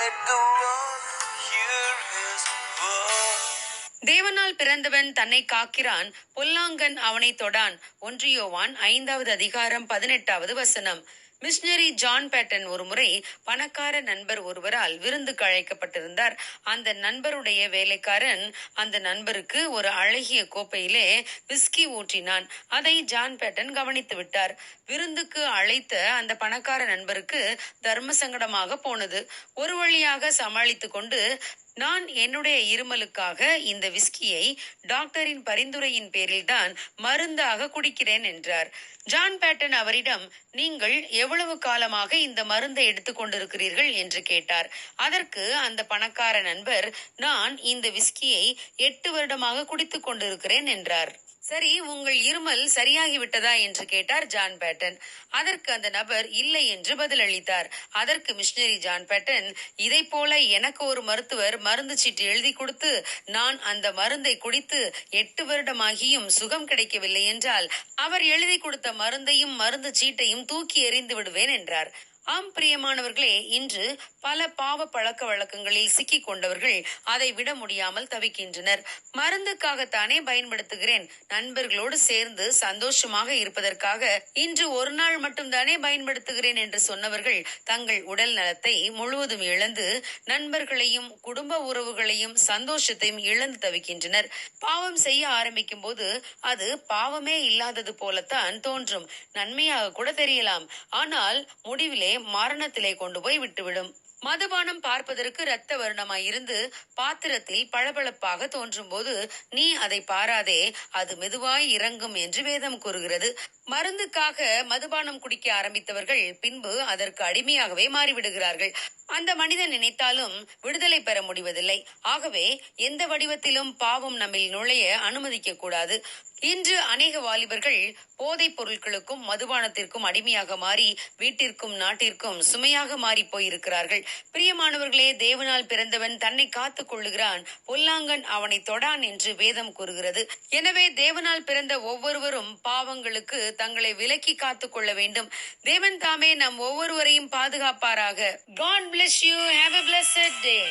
Let the world hear his word. தேவனால் பிறந்தவன் தன்னை காக்கிறான், பொல்லாங்கன் அவனை தொடான். 1 யோவான் 5:18 மிஷனரி ஜான் பேட்டன் ஒரு முறை பணக்கார நண்பர் ஒருவரால் விருந்துக்கு அழைக்கப்பட்டிருந்தார். அந்த நண்பருடைய வேலைக்காரன் அந்த நண்பருக்கு ஒரு அழகிய கோப்பையிலே விஸ்கி ஊற்றினான். அதை ஜான் பேட்டன் கவனித்து விட்டார். விருந்துக்கு அழைத்த அந்த பணக்கார நண்பருக்கு தர்ம சங்கடமாக போனது. ஒரு வழியாக சமாளித்து கொண்டு, நான் என்னுடைய இருமலுக்காக இந்த விஸ்கியை டாக்டரின் பரிந்துரையின் பேரில்தான் மருந்தாக குடிக்கிறேன் என்றார். ஜான் பேட்டன் அவரிடம், நீங்கள் எவ்வளவு காலமாக இந்த மருந்தை எடுத்துக் கொண்டிருக்கிறீர்கள் என்று கேட்டார். அதற்கு அந்த பணக்கார நண்பர், நான் இந்த விஸ்கியை 8 வருடமாக குடித்துக் கொண்டிருக்கிறேன் என்றார். சரி, உங்கள் இருமல் சரியாகிவிட்டதா என்று கேட்டார் ஜான் பேட்டன். அதற்கு அந்த நபர் இல்லை என்று பதிலளித்தார். அதற்கு மிஷனரி ஜான் பேட்டன், இதை போல எனக்கு ஒரு மருத்துவர் மருந்து சீட்டு எழுதி கொடுத்து நான் அந்த மருந்தை குடித்து 8 வருடமாகியும் சுகம் கிடைக்கவில்லை என்றால் அவர் எழுதி கொடுத்த மருந்தையும் மருந்து சீட்டையும் தூக்கி எறிந்து விடுவேன் என்றார். ஆம் பிரியமானவர்களே, இன்று பல பாவ பழக்க வழக்கங்களில் சிக்கிக் கொண்டவர்கள் அதை விட முடியாமல் தவிக்கின்றனர். மருந்துக்காகத்தானே பயன்படுத்துகிறேன், நண்பர்களோடு சேர்ந்து சந்தோஷமாக இருப்பதற்காக இன்று ஒரு நாள் மட்டும்தானே பயன்படுத்துகிறேன் என்று சொன்னவர்கள் தங்கள் உடல் நலத்தை முழுவதும் இழந்து நண்பர்களையும் குடும்ப உறவுகளையும் சந்தோஷத்தையும் இழந்து தவிக்கின்றனர். பாவம் செய்ய ஆரம்பிக்கும் போது அது பாவமே இல்லாதது போலத்தான் தோன்றும், நன்மையாக கூட தெரியலாம். ஆனால் முடிவிலே மரணத்திலே கொண்டு போய் விட்டுவிடும். மதுபானம் பார்ப்பதற்கு இரத்த வர்ணமாய் இருந்து பாத்திரத்தில் பளபளப்பாக தோன்றும் போது நீ அதை பாராதே, அது மெதுவாய் இறங்கும் என்று வேதம் கூறுகிறது. மருந்துக்காக மதுபானம் குடிக்க ஆரம்பித்தவர்கள் பின்பு அதற்கு அடிமையாகவே மாறிவிடுகிறார்கள். அந்த மனிதன் நினைத்தாலும் விடுதலை பெற முடிவதில்லை. ஆகவே எந்த வடிவத்திலும் பாவம் நம்மில் நுழைய அனுமதிக்க கூடாது. இன்று அநேக வாலிபர்கள் போதைப் பொருட்களுக்கும் மதுபானத்திற்கும் அடிமையாக மாறி வீட்டிற்கும் நாட்டிற்கும் சுமையாக மாறி போயிருக்கிறார்கள். பிரியமானவர்களே, தேவனால் பிறந்தவன் தன்னை காத்துக் கொள்ளுகிறான், பொல்லாங்கன் அவனை தொடான் என்று வேதம் கூறுகிறது. எனவே தேவனால் பிறந்த ஒவ்வொருவரும் பாவங்களுக்கு தங்களை விலக்கி காத்துக் கொள்ள வேண்டும். தேவன் தாமே நம் ஒவ்வொருவரையும் பாதுகாப்பாராக. God bless you. Have a blessed day.